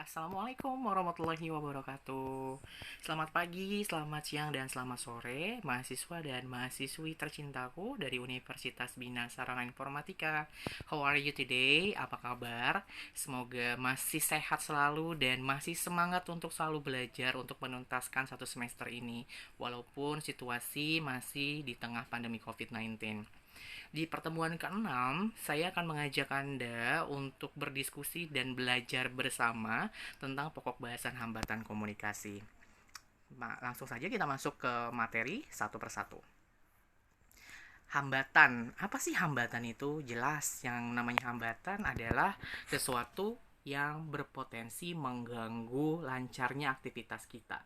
Assalamualaikum warahmatullahi wabarakatuh. Selamat pagi, selamat siang, dan selamat sore, mahasiswa dan mahasiswi tercintaku dari Universitas Bina Sarana Informatika. How are you today? Apa kabar? Semoga masih sehat selalu dan masih semangat untuk selalu belajar untuk menuntaskan satu semester ini, walaupun situasi masih di tengah pandemi COVID-19. Di pertemuan ke-6, saya akan mengajak Anda untuk berdiskusi dan belajar bersama tentang pokok bahasan hambatan komunikasi. Langsung saja kita masuk ke materi satu persatu. Hambatan, apa sih hambatan itu? Jelas, yang namanya hambatan adalah sesuatu yang berpotensi mengganggu lancarnya aktivitas kita.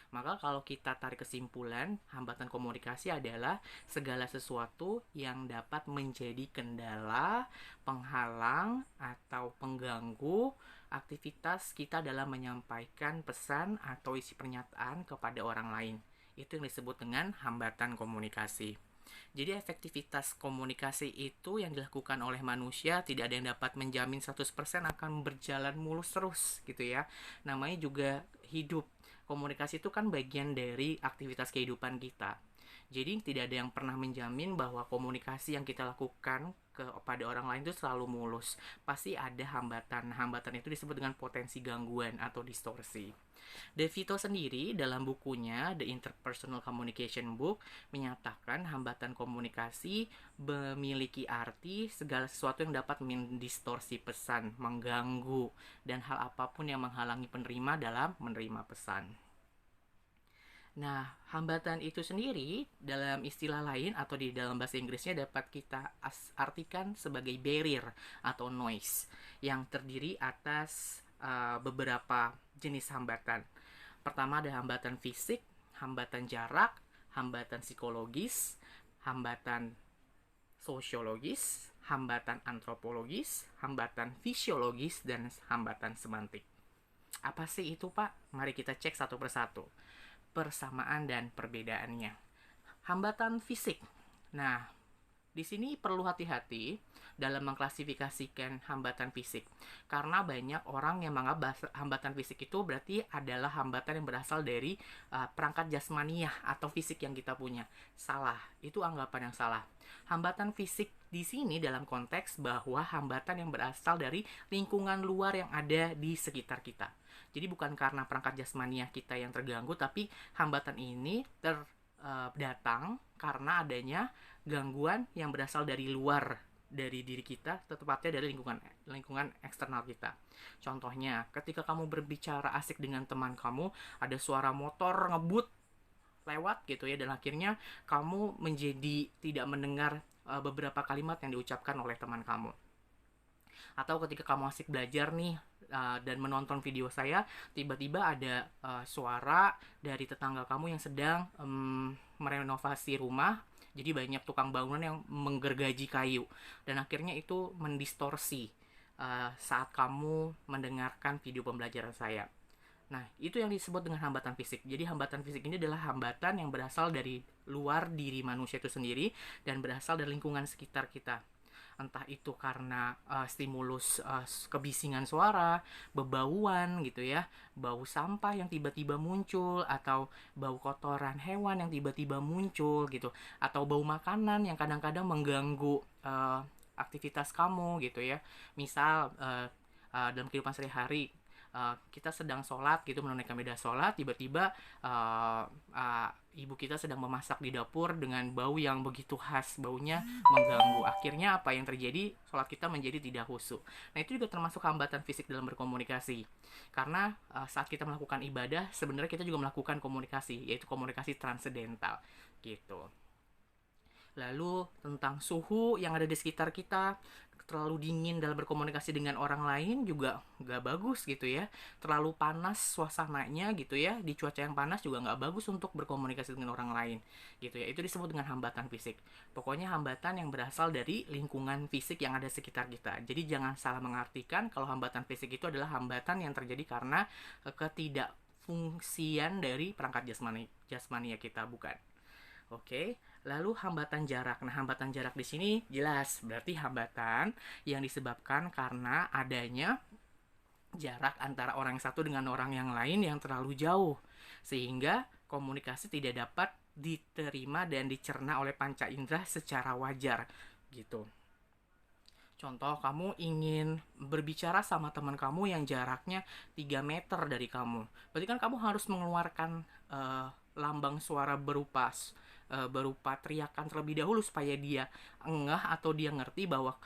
Maka kalau kita tarik kesimpulan, hambatan komunikasi adalah segala sesuatu yang dapat menjadi kendala, penghalang, atau pengganggu aktivitas kita dalam menyampaikan pesan atau isi pernyataan kepada orang lain. Itu yang disebut dengan hambatan komunikasi. Jadi efektivitas komunikasi itu yang dilakukan oleh manusia tidak ada yang dapat menjamin 100% akan berjalan mulus terus gitu ya. Namanya juga hidup. Komunikasi itu kan bagian dari aktivitas kehidupan kita. Jadi tidak ada yang pernah menjamin bahwa komunikasi yang kita lakukan kepada orang lain itu selalu mulus. Pasti ada hambatan. Hambatan itu disebut dengan potensi gangguan atau distorsi. De Vito sendiri dalam bukunya The Interpersonal Communication Book menyatakan hambatan komunikasi memiliki arti segala sesuatu yang dapat mendistorsi pesan, mengganggu, dan hal apapun yang menghalangi penerima dalam menerima pesan. Nah, hambatan itu sendiri dalam istilah lain atau di dalam bahasa Inggrisnya dapat kita artikan sebagai barrier atau noise yang terdiri atas beberapa jenis hambatan. Pertama ada hambatan fisik, hambatan jarak, hambatan psikologis, hambatan sosiologis, hambatan antropologis, hambatan fisiologis, dan hambatan semantik. Apa sih itu, Pak? Mari kita cek satu persatu persamaan dan perbedaannya. Hambatan fisik. Nah, di sini perlu hati-hati dalam mengklasifikasikan hambatan fisik. Karena banyak orang yang menganggap hambatan fisik itu berarti adalah hambatan yang berasal dari perangkat jasmaniah atau fisik yang kita punya. Salah, itu anggapan yang salah. Hambatan fisik di sini dalam konteks bahwa hambatan yang berasal dari lingkungan luar yang ada di sekitar kita. Jadi bukan karena perangkat jasmaniah kita yang terganggu, tapi hambatan ini datang karena adanya gangguan yang berasal dari luar dari diri kita, tepatnya dari lingkungan eksternal kita. Contohnya, ketika kamu berbicara asik dengan teman kamu, ada suara motor ngebut lewat gitu ya, dan akhirnya kamu menjadi tidak mendengar beberapa kalimat yang diucapkan oleh teman kamu. Atau ketika kamu asik belajar nih dan menonton video saya, tiba-tiba ada suara dari tetangga kamu yang sedang merenovasi rumah. Jadi banyak tukang bangunan yang menggergaji kayu, dan akhirnya itu mendistorsi saat kamu mendengarkan video pembelajaran saya. Nah, itu yang disebut dengan hambatan fisik. Jadi hambatan fisik ini adalah hambatan yang berasal dari luar diri manusia itu sendiri dan berasal dari lingkungan sekitar kita. Entah itu karena stimulus kebisingan suara, bebauan gitu ya, bau sampah yang tiba-tiba muncul, atau bau kotoran hewan yang tiba-tiba muncul gitu, atau bau makanan yang kadang-kadang mengganggu aktivitas kamu gitu ya. Misal dalam kehidupan sehari-hari kita sedang sholat gitu, menunaikan ibadah sholat, tiba-tiba ibu kita sedang memasak di dapur dengan bau yang begitu khas, baunya mengganggu. Akhirnya apa yang terjadi? Sholat kita menjadi tidak khusyuk. Nah, itu juga termasuk hambatan fisik dalam berkomunikasi. Karena saat kita melakukan ibadah, sebenarnya kita juga melakukan komunikasi, yaitu komunikasi transendental gitu. Lalu tentang suhu yang ada di sekitar kita, terlalu dingin dalam berkomunikasi dengan orang lain juga nggak bagus gitu ya. Terlalu panas suasananya gitu ya, di cuaca yang panas juga nggak bagus untuk berkomunikasi dengan orang lain gitu ya. Itu disebut dengan hambatan fisik. Pokoknya hambatan yang berasal dari lingkungan fisik yang ada sekitar kita. Jadi jangan salah mengartikan kalau hambatan fisik itu adalah hambatan yang terjadi karena ketidakfungsian dari perangkat jasmania kita, bukan. Oke, lalu hambatan jarak. Nah, hambatan jarak di sini jelas berarti hambatan yang disebabkan karena adanya jarak antara orang yang satu dengan orang yang lain yang terlalu jauh, sehingga komunikasi tidak dapat diterima dan dicerna oleh panca indera secara wajar gitu. Contoh, kamu ingin berbicara sama teman kamu yang jaraknya 3 meter dari kamu. Berarti kan kamu harus mengeluarkan lambang suara berupa teriakan terlebih dahulu supaya dia engah atau dia ngerti bahwa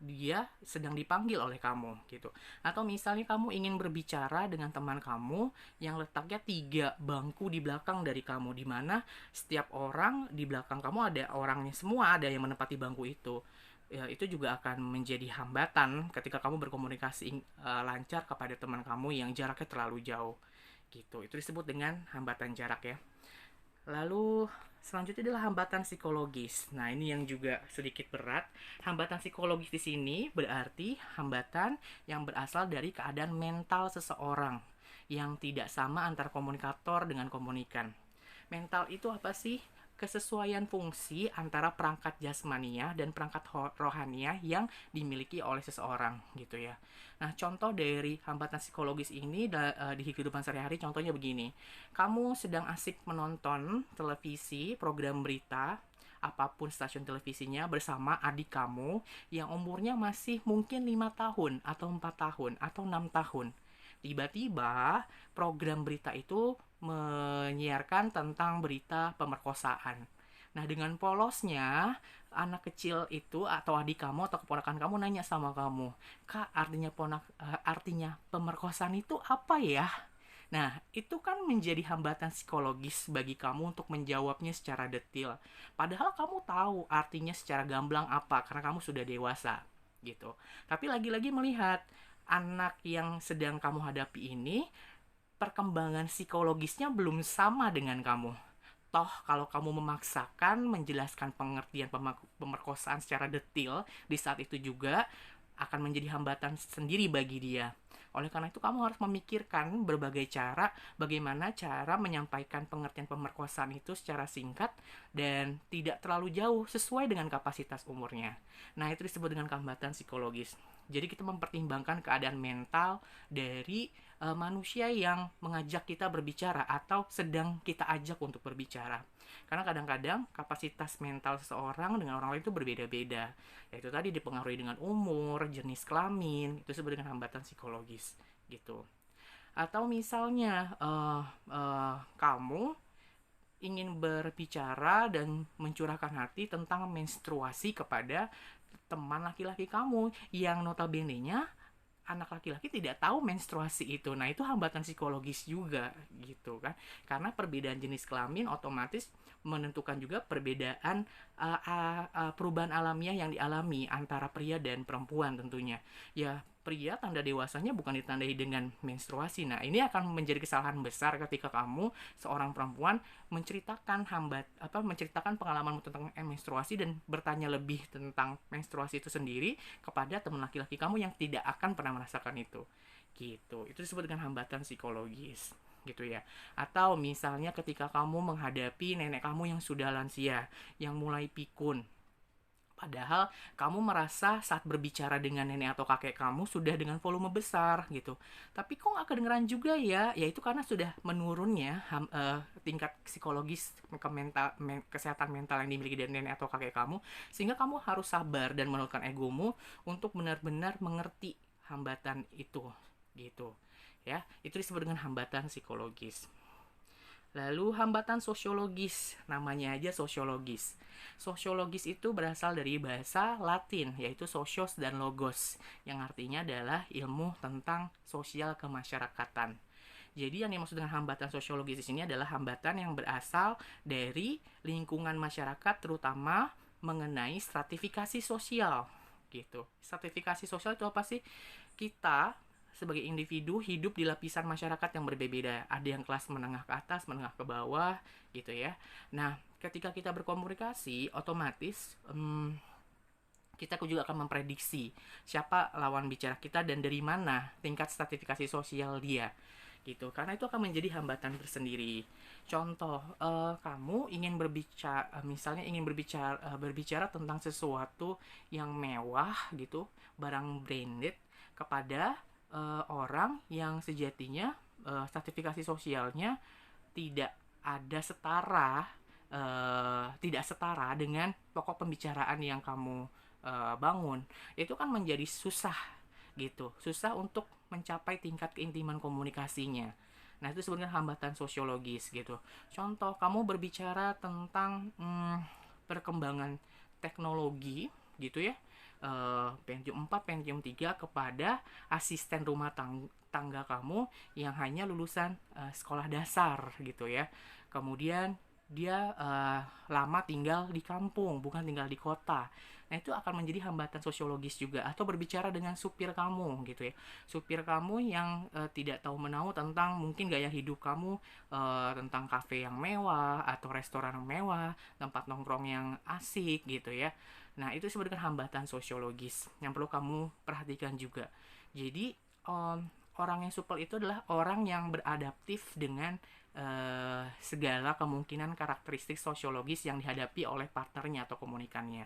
dia sedang dipanggil oleh kamu gitu. Atau misalnya kamu ingin berbicara dengan teman kamu yang letaknya 3 bangku di belakang dari kamu, di mana setiap orang di belakang kamu ada orangnya semua, ada yang menempati bangku itu. Ya, itu juga akan menjadi hambatan ketika kamu berkomunikasi lancar kepada teman kamu yang jaraknya terlalu jauh gitu. Itu disebut dengan hambatan jarak ya. Lalu selanjutnya adalah hambatan psikologis. Nah, ini yang juga sedikit berat. Hambatan psikologis di sini berarti hambatan yang berasal dari keadaan mental seseorang yang tidak sama antara komunikator dengan komunikan. Mental itu apa sih? Kesesuaian fungsi antara perangkat jasmania dan perangkat rohania yang dimiliki oleh seseorang gitu ya. Nah, contoh dari hambatan psikologis ini di kehidupan sehari-hari contohnya begini. Kamu sedang asik menonton televisi, program berita, apapun stasiun televisinya bersama adik kamu yang umurnya masih mungkin 5 tahun atau 4 tahun atau 6 tahun. Tiba-tiba program berita itu menyiarkan tentang berita pemerkosaan. Nah, dengan polosnya, anak kecil itu atau adik kamu atau keponakan kamu nanya sama kamu, "Kak, artinya pemerkosaan itu apa ya?" Nah, itu kan menjadi hambatan psikologis bagi kamu untuk menjawabnya secara detail. Padahal kamu tahu artinya secara gamblang apa karena kamu sudah dewasa gitu. Tapi lagi-lagi melihat anak yang sedang kamu hadapi ini perkembangan psikologisnya belum sama dengan kamu. Toh kalau kamu memaksakan menjelaskan pengertian pemerkosaan secara detail di saat itu juga akan menjadi hambatan sendiri bagi dia. Oleh karena itu kamu harus memikirkan berbagai cara bagaimana cara menyampaikan pengertian pemerkosaan itu secara singkat dan tidak terlalu jauh sesuai dengan kapasitas umurnya. Nah, itu disebut dengan hambatan psikologis. Jadi kita mempertimbangkan keadaan mental dari manusia yang mengajak kita berbicara atau sedang kita ajak untuk berbicara. Karena kadang-kadang kapasitas mental seseorang dengan orang lain itu berbeda-beda. Yaitu tadi dipengaruhi dengan umur, jenis kelamin, itu disebut dengan hambatan psikologis gitu. Atau misalnya kamu ingin berbicara dan mencurahkan hati tentang menstruasi kepada teman laki-laki kamu yang notabene-nya anak laki-laki tidak tahu menstruasi itu. Nah, itu hambatan psikologis juga gitu kan. Karena perbedaan jenis kelamin otomatis menentukan juga perbedaan perubahan alamiah yang dialami antara pria dan perempuan tentunya. Ya, pria tanda dewasanya bukan ditandai dengan menstruasi. Nah, ini akan menjadi kesalahan besar ketika kamu seorang perempuan menceritakan pengalaman tentang menstruasi dan bertanya lebih tentang menstruasi itu sendiri kepada teman laki-laki kamu yang tidak akan pernah merasakan itu. Gitu. Itu disebut dengan hambatan psikologis gitu ya. Atau misalnya ketika kamu menghadapi nenek kamu yang sudah lansia, yang mulai pikun, padahal kamu merasa saat berbicara dengan nenek atau kakek kamu sudah dengan volume besar gitu. Tapi kok nggak kedengeran juga ya? Ya itu karena sudah menurunnya tingkat psikologis kesehatan mental yang dimiliki dari nenek atau kakek kamu. Sehingga kamu harus sabar dan menurunkan egomu untuk benar-benar mengerti hambatan itu gitu. Ya, itu disebut dengan hambatan psikologis. Lalu hambatan sosiologis, namanya aja sosiologis. Sosiologis itu berasal dari bahasa Latin, yaitu sosios dan logos, yang artinya adalah ilmu tentang sosial kemasyarakatan. Jadi yang dimaksud dengan hambatan sosiologis di sini adalah hambatan yang berasal dari lingkungan masyarakat, terutama mengenai stratifikasi sosial. Gitu. Stratifikasi sosial itu apa sih? Kita sebagai individu hidup di lapisan masyarakat yang berbeda. Ada yang kelas menengah ke atas, menengah ke bawah, gitu ya. Nah, ketika kita berkomunikasi, otomatis kita juga akan memprediksi siapa lawan bicara kita dan dari mana tingkat stratifikasi sosial dia. Gitu. Karena itu akan menjadi hambatan tersendiri. Contoh, kamu ingin berbicara, misalnya ingin berbicara tentang sesuatu yang mewah gitu, barang branded kepada orang yang sejatinya stratifikasi sosialnya tidak ada setara, tidak setara dengan pokok pembicaraan yang kamu bangun. Itu kan menjadi susah gitu, susah untuk mencapai tingkat keintiman komunikasinya. Nah, itu sebenarnya hambatan sosiologis gitu. Contoh, kamu berbicara tentang perkembangan teknologi gitu ya, Pentium 4, Pentium 3 kepada asisten rumah tangga kamu yang hanya lulusan sekolah dasar gitu ya. Kemudian dia lama tinggal di kampung, bukan tinggal di kota. Nah, itu akan menjadi hambatan sosiologis juga. Atau berbicara dengan supir kamu gitu ya. Supir kamu yang tidak tahu menahu tentang mungkin gaya hidup kamu, tentang kafe yang mewah atau restoran yang mewah, tempat nongkrong yang asik gitu ya. Nah, itu sebenarnya hambatan sosiologis yang perlu kamu perhatikan juga. Jadi, orang yang supel itu adalah orang yang beradaptif dengan segala kemungkinan karakteristik sosiologis yang dihadapi oleh partnernya atau komunikannya.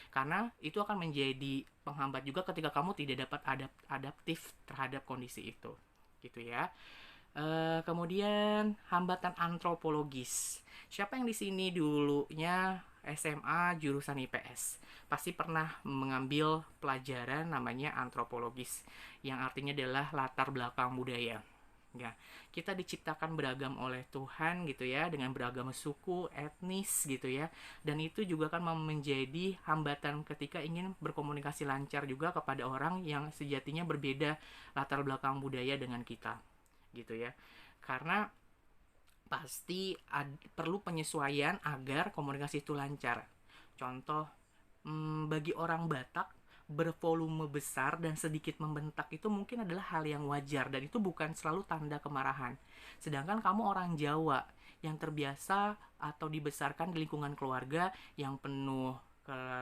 Karena itu akan menjadi penghambat juga ketika kamu tidak dapat adaptif terhadap kondisi itu. Gitu ya. Kemudian hambatan antropologis. Siapa yang di sini dulunya SMA jurusan IPS pasti pernah mengambil pelajaran namanya antropologis, yang artinya adalah latar belakang budaya. Ya, kita diciptakan beragam oleh Tuhan gitu ya, dengan beragam suku, etnis gitu ya. Dan itu juga kan menjadi hambatan ketika ingin berkomunikasi lancar juga kepada orang yang sejatinya berbeda latar belakang budaya dengan kita gitu ya. Karena pasti perlu penyesuaian agar komunikasi itu lancar. Contoh, bagi orang Batak, bervolume besar dan sedikit membentak itu mungkin adalah hal yang wajar dan itu bukan selalu tanda kemarahan. Sedangkan kamu orang Jawa yang terbiasa atau dibesarkan di lingkungan keluarga yang penuh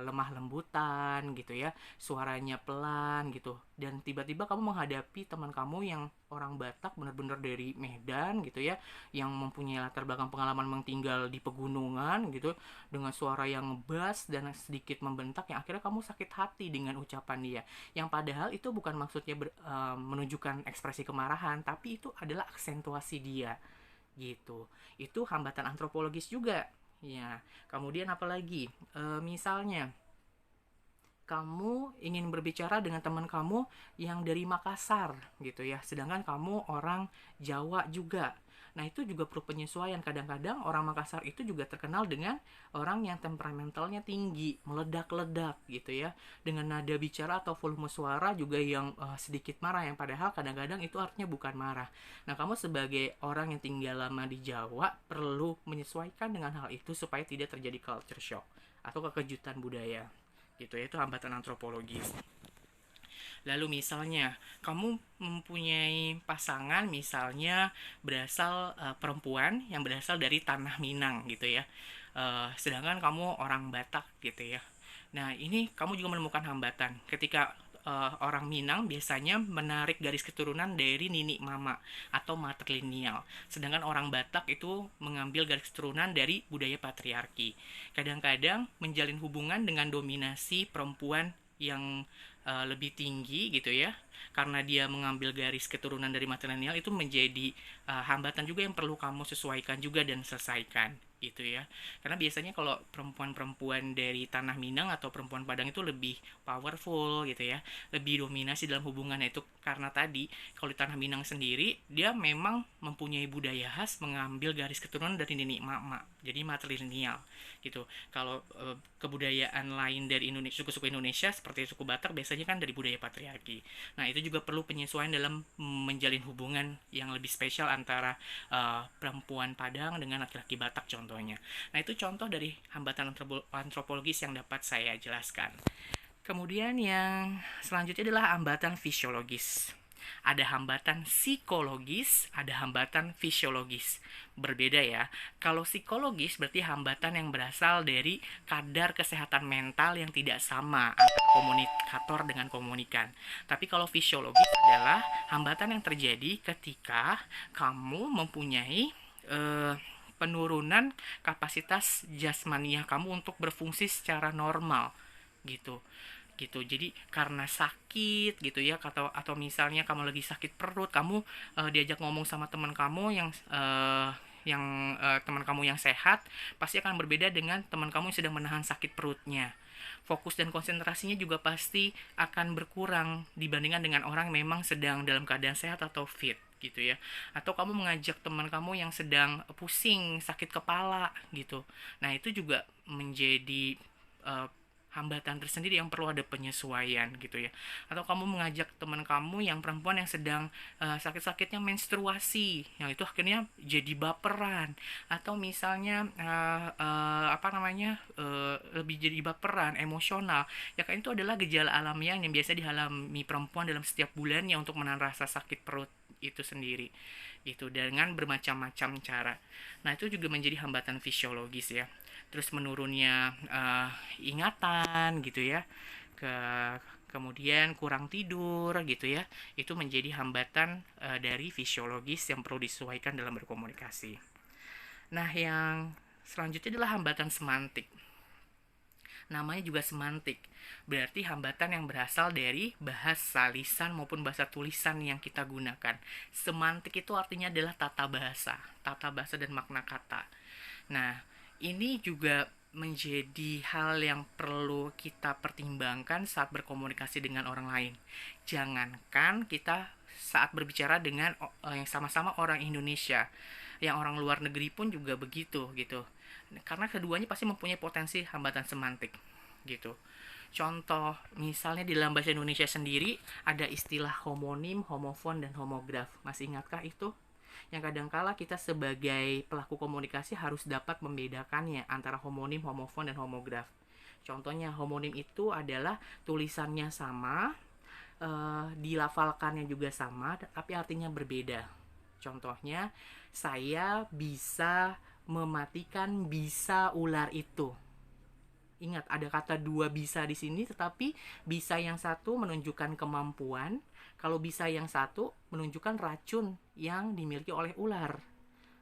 lemah lembutan gitu ya, suaranya pelan gitu, dan tiba-tiba kamu menghadapi teman kamu yang orang Batak benar-benar dari Medan gitu ya, yang mempunyai latar belakang pengalaman tinggal di pegunungan gitu, dengan suara yang bass dan sedikit membentak, yang akhirnya kamu sakit hati dengan ucapan dia, yang padahal itu bukan maksudnya menunjukkan ekspresi kemarahan, tapi itu adalah aksentuasi dia gitu. Itu hambatan antropologis juga. Ya, kemudian apalagi? Misalnya kamu ingin berbicara dengan teman kamu yang dari Makassar gitu ya, sedangkan kamu orang Jawa juga. Nah, itu juga perlu penyesuaian. Kadang-kadang orang Makassar itu juga terkenal dengan orang yang temperamentalnya tinggi, meledak-ledak gitu ya, dengan nada bicara atau volume suara juga yang sedikit marah, yang padahal kadang-kadang itu artinya bukan marah. Nah, kamu sebagai orang yang tinggal lama di Jawa perlu menyesuaikan dengan hal itu supaya tidak terjadi culture shock atau kekejutan budaya gitu ya. Itu hambatan antropologis. Lalu misalnya kamu mempunyai pasangan misalnya berasal perempuan yang berasal dari tanah Minang gitu ya. Sedangkan kamu orang Batak gitu ya. Nah, ini kamu juga menemukan hambatan ketika orang Minang biasanya menarik garis keturunan dari nini mama atau matrilineal. Sedangkan orang Batak itu mengambil garis keturunan dari budaya patriarki. Kadang-kadang menjalin hubungan dengan dominasi perempuan yang lebih tinggi gitu ya, karena dia mengambil garis keturunan dari matrilineal, itu menjadi hambatan juga yang perlu kamu sesuaikan juga dan selesaikan gitu ya. Karena biasanya kalau perempuan-perempuan dari tanah Minang atau perempuan Padang itu lebih powerful gitu ya, lebih dominasi dalam hubungannya. Itu karena tadi kalau di tanah Minang sendiri dia memang mempunyai budaya khas mengambil garis keturunan dari nenek mama, jadi matrilineal gitu. Kalau kebudayaan lain dari Indonesia, suku-suku Indonesia seperti suku Batak biasanya kan dari budaya patriarki. Nah, itu juga perlu penyesuaian dalam menjalin hubungan yang lebih spesial antara perempuan Padang dengan laki-laki Batak contohnya. Nah, itu contoh dari hambatan antropologis yang dapat saya jelaskan. Kemudian yang selanjutnya adalah hambatan fisiologis. Ada hambatan psikologis, ada hambatan fisiologis. Berbeda ya. Kalau psikologis berarti hambatan yang berasal dari kadar kesehatan mental yang tidak sama antara komunikator dengan komunikan. Tapi kalau fisiologis adalah hambatan yang terjadi ketika kamu mempunyai penurunan kapasitas jasmaniah kamu untuk berfungsi secara normal gitu. gitu. Jadi karena sakit gitu ya, atau misalnya kamu lagi sakit perut, kamu diajak ngomong sama teman kamu teman kamu yang sehat, pasti akan berbeda dengan teman kamu yang sedang menahan sakit perutnya. Fokus dan konsentrasinya juga pasti akan berkurang dibandingkan dengan orang yang memang sedang dalam keadaan sehat atau fit gitu ya. Atau kamu mengajak teman kamu yang sedang pusing, sakit kepala gitu. Nah, itu juga menjadi eh, hambatan tersendiri yang perlu ada penyesuaian gitu ya. Atau kamu mengajak teman kamu yang perempuan yang sedang sakit-sakitnya menstruasi, yang itu akhirnya jadi baperan. Atau misalnya lebih jadi baperan, emosional. Ya kan, itu adalah gejala alamiah yang biasa dialami perempuan dalam setiap bulannya untuk menahan rasa sakit perut itu sendiri. Itu dengan bermacam-macam cara. Nah, itu juga menjadi hambatan fisiologis ya. Terus menurunnya ingatan gitu ya, ke kemudian kurang tidur gitu ya, itu menjadi hambatan dari fisiologis yang perlu disesuaikan dalam berkomunikasi. Nah, yang selanjutnya adalah hambatan semantik. Namanya juga semantik, berarti hambatan yang berasal dari bahasa lisan maupun bahasa tulisan yang kita gunakan. Semantik itu artinya adalah tata bahasa dan makna kata. Nah, ini juga menjadi hal yang perlu kita pertimbangkan saat berkomunikasi dengan orang lain. Jangankan kita saat berbicara dengan yang sama-sama orang Indonesia, yang orang luar negeri pun juga begitu gitu. Karena keduanya pasti mempunyai potensi hambatan semantik gitu. Contoh, misalnya di dalam bahasa Indonesia sendiri ada istilah homonim, homofon, dan homograf. Masih ingatkah itu? Yang kadangkala kita sebagai pelaku komunikasi harus dapat membedakannya antara homonim, homofon, dan homograf. Contohnya, homonim itu adalah tulisannya sama, dilafalkannya juga sama, tapi artinya berbeda. Contohnya, saya bisa mematikan bisa ular itu. Ingat, ada kata dua bisa di sini, tetapi bisa yang satu menunjukkan kemampuan, kalau bisa yang satu menunjukkan racun yang dimiliki oleh ular.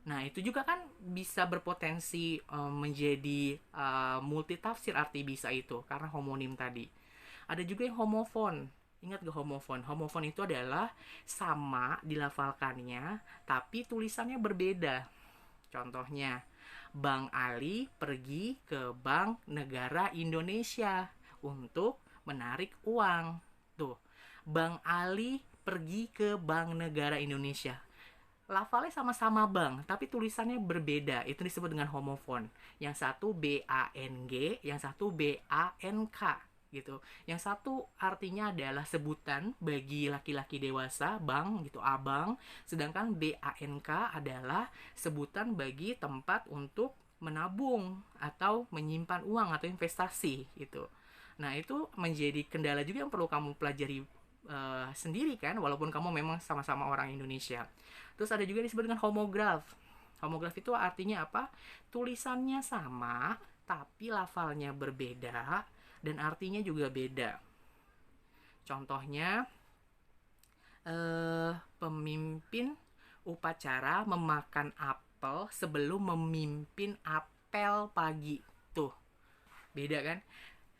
Nah, itu juga kan bisa berpotensi menjadi multitafsir arti bisa itu, karena homonim tadi. Ada juga yang homofon. Ingat gak homofon? Homofon itu adalah sama dilafalkannya, tapi tulisannya berbeda. Contohnya, Bang Ali pergi ke Bank Negara Indonesia untuk menarik uang. Tuh, Bang Ali pergi ke Bank Negara Indonesia. Lafalnya sama-sama bang, tapi tulisannya berbeda. Itu disebut dengan homofon. Yang satu BANG, yang satu BANK gitu. Yang satu artinya adalah sebutan bagi laki-laki dewasa, bang gitu, abang. Sedangkan BANK adalah sebutan bagi tempat untuk menabung atau menyimpan uang atau investasi gitu. Nah, itu menjadi kendala juga yang perlu kamu pelajari sendiri kan, walaupun kamu memang sama-sama orang Indonesia. Terus ada juga disebut dengan homograf. Homograf itu artinya apa? Tulisannya sama, tapi lafalnya berbeda dan artinya juga beda. Contohnya, pemimpin upacara memakan apel sebelum memimpin apel pagi. Tuh, beda kan?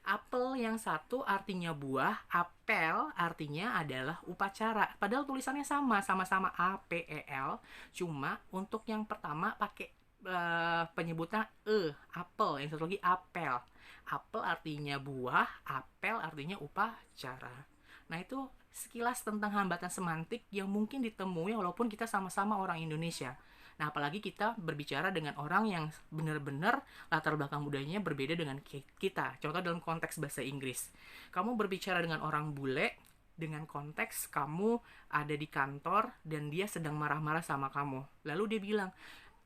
Apel yang satu artinya buah, apel artinya adalah upacara. Padahal tulisannya sama, sama-sama APEL. Cuma untuk yang pertama pakai penyebutan apel. Yang satu lagi apel. Apel artinya buah, apel artinya upacara. Nah, itu sekilas tentang hambatan semantik yang mungkin ditemui walaupun kita sama-sama orang Indonesia. Nah, apalagi kita berbicara dengan orang yang benar-benar latar belakang budayanya berbeda dengan kita. Contoh dalam konteks bahasa Inggris. Kamu berbicara dengan orang bule dengan konteks kamu ada di kantor dan dia sedang marah-marah sama kamu. Lalu dia bilang,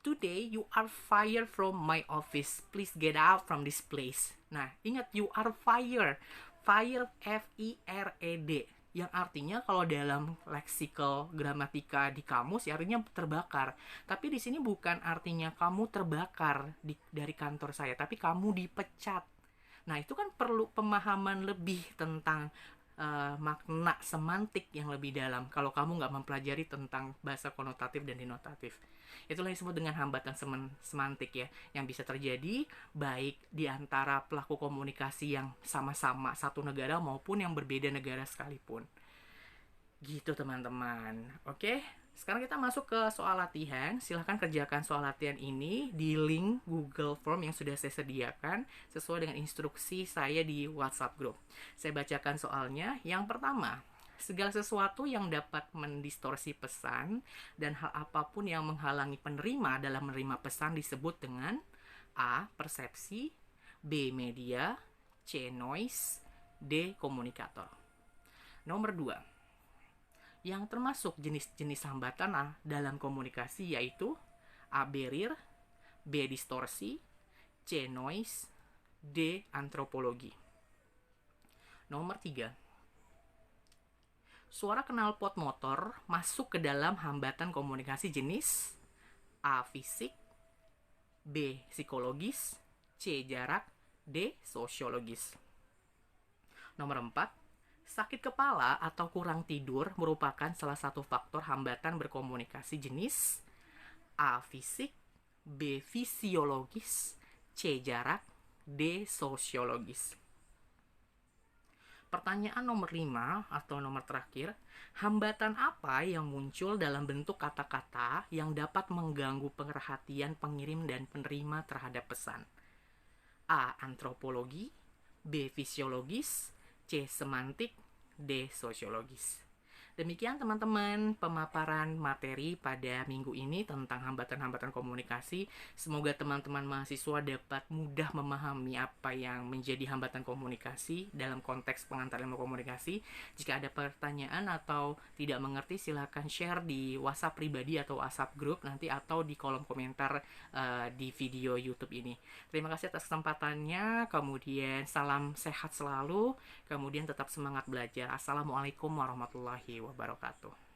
"Today you are fired from my office. Please get out from this place." Nah, ingat, you are fired. Fire, F-I-R-E-D, yang artinya kalau dalam leksikal gramatika di kamus ya artinya terbakar. Tapi di sini bukan artinya kamu terbakar dari kantor saya, tapi kamu dipecat. Nah, itu kan perlu pemahaman lebih tentang makna semantik yang lebih dalam kalau kamu nggak mempelajari tentang bahasa konotatif dan denotatif. Itulah yang disebut dengan hambatan semantik ya, yang bisa terjadi baik di antara pelaku komunikasi yang sama-sama satu negara maupun yang berbeda negara sekalipun. Gitu teman-teman. Oke, sekarang kita masuk ke soal latihan. Silahkan kerjakan soal latihan ini di link Google Form yang sudah saya sediakan sesuai dengan instruksi saya di WhatsApp group. Saya bacakan soalnya. Yang pertama, segala sesuatu yang dapat mendistorsi pesan dan hal apapun yang menghalangi penerima dalam menerima pesan disebut dengan A. Persepsi, B. Media, C. Noise, D. Komunikator. Nomor 2, yang termasuk jenis-jenis hambatan dalam komunikasi yaitu A. Barrier, B. Distorsi, C. Noise, D. Antropologi. Nomor 3, suara knalpot motor masuk ke dalam hambatan komunikasi jenis A. Fisik, B. Psikologis, C. Jarak, D. Sosiologis. Nomor 4, sakit kepala atau kurang tidur merupakan salah satu faktor hambatan berkomunikasi jenis A. Fisik, B. Fisiologis, C. Jarak, D. Sosiologis. Pertanyaan nomor 5 atau nomor terakhir, hambatan apa yang muncul dalam bentuk kata-kata yang dapat mengganggu perhatian pengirim dan penerima terhadap pesan? A. Antropologi, B. Fisiologis, C. Semantik, D. Sosiologis. Demikian teman-teman pemaparan materi pada minggu ini tentang hambatan-hambatan komunikasi. Semoga teman-teman mahasiswa dapat mudah memahami apa yang menjadi hambatan komunikasi dalam konteks pengantar ilmu komunikasi. Jika ada pertanyaan atau tidak mengerti, silahkan share di WhatsApp pribadi atau WhatsApp group nanti atau di kolom komentar di video YouTube ini. Terima kasih atas kesempatannya. Kemudian salam sehat selalu. Kemudian tetap semangat belajar. Assalamualaikum warahmatullahi wabarakatuh.